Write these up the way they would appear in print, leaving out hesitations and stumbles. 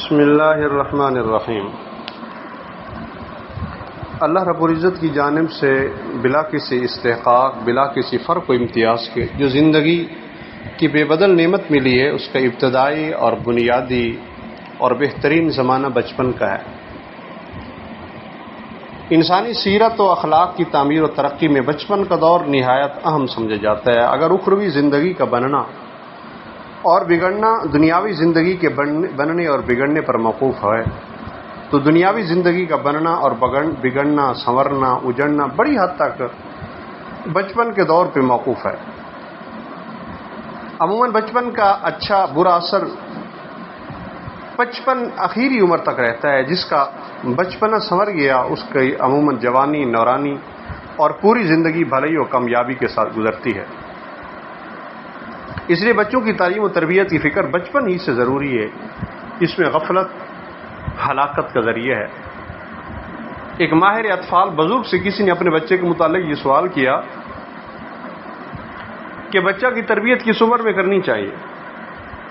بسم اللہ الرحمن الرحیم۔ اللہ رب العزت کی جانب سے بلا کسی استحقاق، بلا کسی فرق و امتیاز کے جو زندگی کی بے بدل نعمت ملی ہے، اس کا ابتدائی اور بنیادی اور بہترین زمانہ بچپن کا ہے۔ انسانی سیرت و اخلاق کی تعمیر و ترقی میں بچپن کا دور نہایت اہم سمجھا جاتا ہے۔ اگر اخروی زندگی کا بننا اور بگڑنا دنیاوی زندگی کے بننے اور بگڑنے پر موقوف ہے، تو دنیاوی زندگی کا بننا اور بگڑنا، سنورنا، اجڑنا بڑی حد تک بچپن کے دور پہ موقوف ہے۔ عموماً بچپن کا اچھا برا اثر 55 آخری عمر تک رہتا ہے۔ جس کا بچپنا سنور گیا، اس کی عموماً جوانی، نورانی اور پوری زندگی بھلائی و کامیابی کے ساتھ گزرتی ہے۔ اس لیے بچوں کی تعلیم و تربیت کی فکر بچپن ہی سے ضروری ہے۔ اس میں غفلت ہلاکت کا ذریعہ ہے۔ ایک ماہر اطفال بزرگ سے کسی نے اپنے بچے کے متعلق یہ سوال کیا کہ بچہ کی تربیت کس عمر میں کرنی چاہیے؟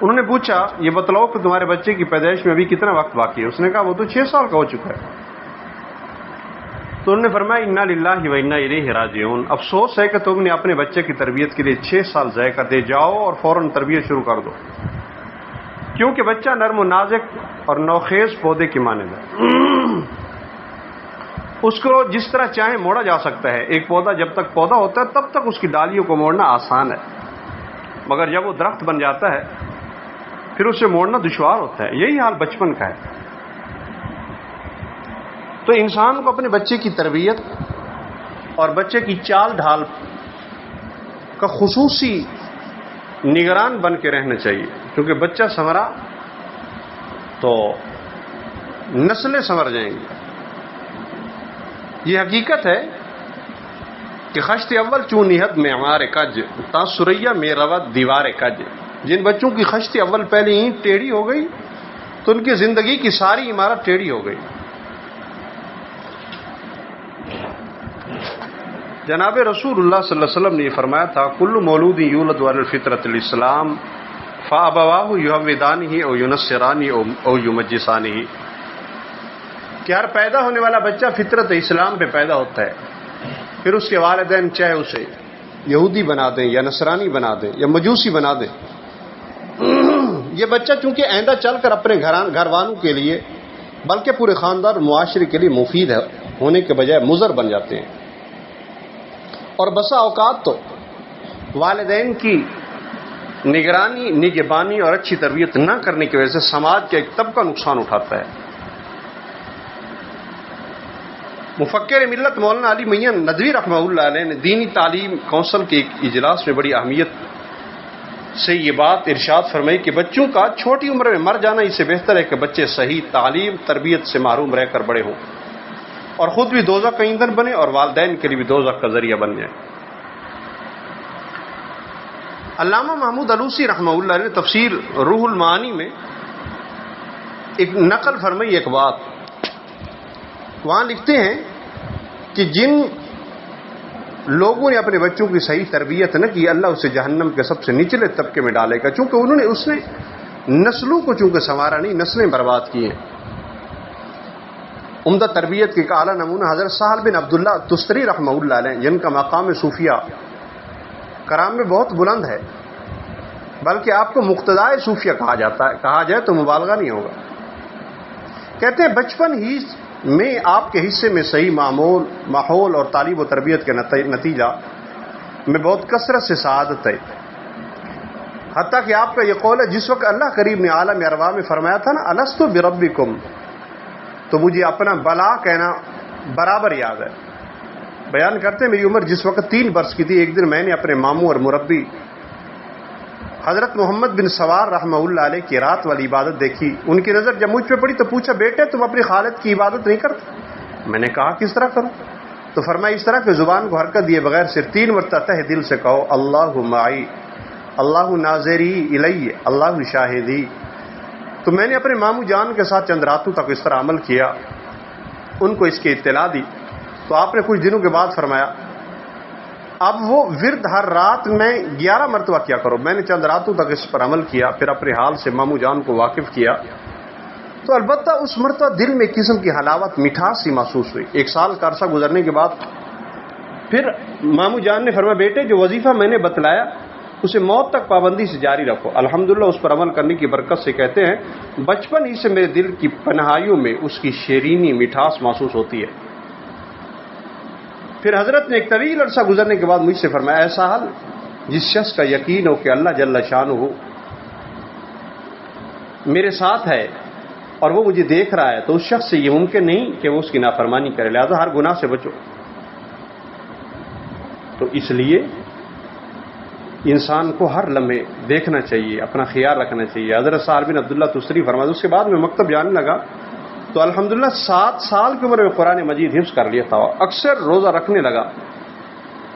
انہوں نے پوچھا، یہ بتلاؤ کہ تمہارے بچے کی پیدائش میں ابھی کتنا وقت باقی ہے؟ اس نے کہا وہ تو 6 سال کا ہو چکا ہے۔ تو انہوں نے فرمایا، انا للہ و انا الیہ راجعون، افسوس ہے کہ تم نے اپنے بچے کی تربیت کے لیے 6 سال ضائع کر دے۔ جاؤ اور فوراً تربیت شروع کر دو، کیونکہ بچہ نرم و نازک اور نوخیز پودے کی مانند ہے۔ اس کو جس طرح چاہے موڑا جا سکتا ہے۔ ایک پودا جب تک پودا ہوتا ہے تب تک اس کی ڈالیوں کو موڑنا آسان ہے، مگر جب وہ درخت بن جاتا ہے پھر اسے موڑنا دشوار ہوتا ہے۔ یہی حال بچپن کا ہے۔ تو انسان کو اپنے بچے کی تربیت اور بچے کی چال ڈھال کا خصوصی نگران بن کے رہنا چاہیے، کیونکہ بچہ سنورا تو نسلیں سنور جائیں گی۔ یہ حقیقت ہے کہ خشت اول چون نہد معمار کج تا سریا میں روت دیوار کج۔ جن بچوں کی خشت اول پہلے ہی ٹیڑھی ہو گئی تو ان کی زندگی کی ساری عمارت ٹیڑھی ہو گئی۔ جناب رسول اللہ صلی اللہ علیہ وسلم نے یہ فرمایا تھا، کل مولود یولد علی الفطرۃ الاسلام فابواہ یہودانہ او ینصرانہ او یمجسانہ، کہ ہر پیدا ہونے والا بچہ فطرت اسلام پہ پیدا ہوتا ہے، پھر اس کے والدین چاہے اسے یہودی بنا دیں یا نصرانی بنا دیں یا مجوسی بنا دیں۔ یہ بچہ چونکہ آئندہ چل کر اپنے گھر والوں کے لیے بلکہ پورے خاندان اور معاشرے کے لیے مفید ہے ہونے کے بجائے مضر بن جاتے ہیں۔ اور بسا اوقات تو والدین کی نگرانی، نگہبانی اور اچھی تربیت نہ کرنے کی وجہ سے سماج کا ایک طبقہ نقصان اٹھاتا ہے۔ مفکر ملت مولانا علی میاں ندوی رحمہ اللہ علیہ نے دینی تعلیم کونسل کے ایک اجلاس میں بڑی اہمیت سے یہ بات ارشاد فرمائی کہ بچوں کا چھوٹی عمر میں مر جانا اس سے بہتر ہے کہ بچے صحیح تعلیم تربیت سے محروم رہ کر بڑے ہوں اور خود بھی دوزخ کا ایندھن بنے اور والدین کے لیے بھی دوزخ کا ذریعہ بن جائیں۔ علامہ محمود علوسی رحمہ اللہ نے تفسیر روح المعانی میں ایک نقل فرمائی ایک بات، وہاں لکھتے ہیں کہ جن لوگوں نے اپنے بچوں کی صحیح تربیت نہ کی، اللہ اسے جہنم کے سب سے نچلے طبقے میں ڈالے گا، چونکہ اس نے نسلوں کو چونکہ سنوارا نہیں، نسلیں برباد کی ہیں۔ عمدہ تربیت کے اعلیٰ نمونہ حضرت سہل بن عبداللہ تستری رحمہ اللہ علیہ، جن کا مقام صوفیہ کرام میں بہت بلند ہے، بلکہ آپ کو مقتدائے صوفیہ کہا جائے تو مبالغہ نہیں ہوگا۔ کہتے ہیں بچپن ہی میں آپ کے حصے میں صحیح ماحول اور تعلیم و تربیت کے نتیجہ میں بہت کثرت سے سعادت ہے، حتیٰ کہ آپ کا یہ قول ہے، جس وقت اللہ کریم نے عالم ارواح میں فرمایا تھا نا، الستو بربکم، تو مجھے اپنا بلا کہنا برابر یاد ہے۔ بیان کرتے ہیں میری عمر جس وقت 3 برس کی تھی، ایک دن میں نے اپنے ماموں اور مربی حضرت محمد بن سوار رحمہ اللہ علیہ کی رات والی عبادت دیکھی۔ ان کی نظر جب مجھ پہ پڑی تو پوچھا، بیٹے تم اپنی خالد کی عبادت نہیں کرتے؟ میں نے کہا کس طرح کروں؟ تو فرمایا اس طرح کہ زبان کو حرکت دیے بغیر صرف 3 مرتبہ تہ دل سے کہو، اللہ معی، اللہ ناظری الی، اللہ شاہدی۔ تو میں نے اپنے ماموں جان کے ساتھ چند راتوں تک اس طرح عمل کیا، ان کو اس کی اطلاع دی، تو آپ نے کچھ دنوں کے بعد فرمایا اب وہ ورد ہر رات میں 11 مرتبہ کیا کرو۔ میں نے چند راتوں تک اس پر عمل کیا، پھر اپنے حال سے ماموں جان کو واقف کیا۔ تو البتہ اس مرتبہ دل میں قسم کی حلاوت مٹھاس سی محسوس ہوئی. 1 سال کا عرصہ گزرنے کے بعد پھر مامو جان نے فرمایا بیٹے جو وظیفہ میں نے بتلایا اسے موت تک پابندی سے جاری رکھو. الحمدللہ اس پر عمل کرنے کی برکت سے کہتے ہیں بچپن ہی سے میرے دل کی پنہائیوں میں اس کی شیرینی مٹھاس محسوس ہوتی ہے. پھر حضرت نے ایک طویل عرصہ گزرنے کے بعد مجھ سے فرمایا ایسا حال جس شخص کا یقین ہو کہ اللہ جل شانہ میرے ساتھ ہے اور وہ مجھے دیکھ رہا ہے تو اس شخص سے یہ ممکن نہیں کہ وہ اس کی نافرمانی کرے، لہذا ہر گناہ سے بچو. تو اس لیے انسان کو ہر لمحے دیکھنا چاہیے، اپنا خیال رکھنا چاہیے. حضرت سہل بن عبداللہ تستری فرماتے اس کے بعد میں مکتب جانے لگا تو الحمدللہ 7 سال کی عمر میں قرآن مجید حفظ کر لیا تھا. اکثر روزہ رکھنے لگا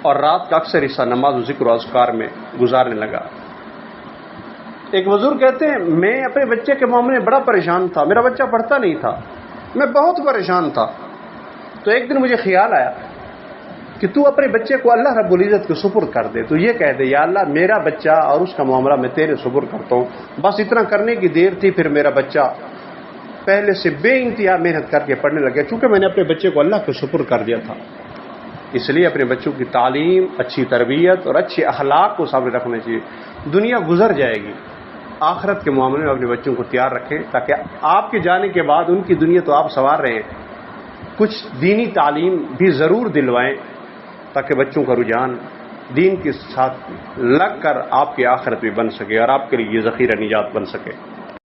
اور رات کا اکثر حصہ نماز و ذکر و اذکار میں گزارنے لگا. ایک بزرگ کہتے ہیں میں اپنے بچے کے معاملے میں بڑا پریشان تھا، میرا بچہ پڑھتا نہیں تھا، میں بہت پریشان تھا. تو ایک دن مجھے خیال آیا کہ تو اپنے بچے کو اللہ رب العزت کے سپرد کر دے. تو یہ کہہ دے یا اللہ میرا بچہ اور اس کا معاملہ میں تیرے سپرد کرتا ہوں. بس اتنا کرنے کی دیر تھی پھر میرا بچہ پہلے سے بے انتہا محنت کر کے پڑھنے لگا چونکہ میں نے اپنے بچے کو اللہ کے سپرد کر دیا تھا. اس لیے اپنے بچوں کی تعلیم، اچھی تربیت اور اچھے اخلاق کو سامنے رکھنا چاہیے. دنیا گزر جائے گی، آخرت کے معاملے میں اپنے بچوں کو تیار رکھیں تاکہ آپ کے جانے کے بعد ان کی دنیا تو آپ سنوار رہے ہیں، کچھ دینی تعلیم بھی ضرور دلوائیں تاکہ بچوں کا رجحان دین کے ساتھ لگ کر آپ کی آخرت بھی بن سکے اور آپ کے لیے یہ ذخیرہ نجات بن سکے.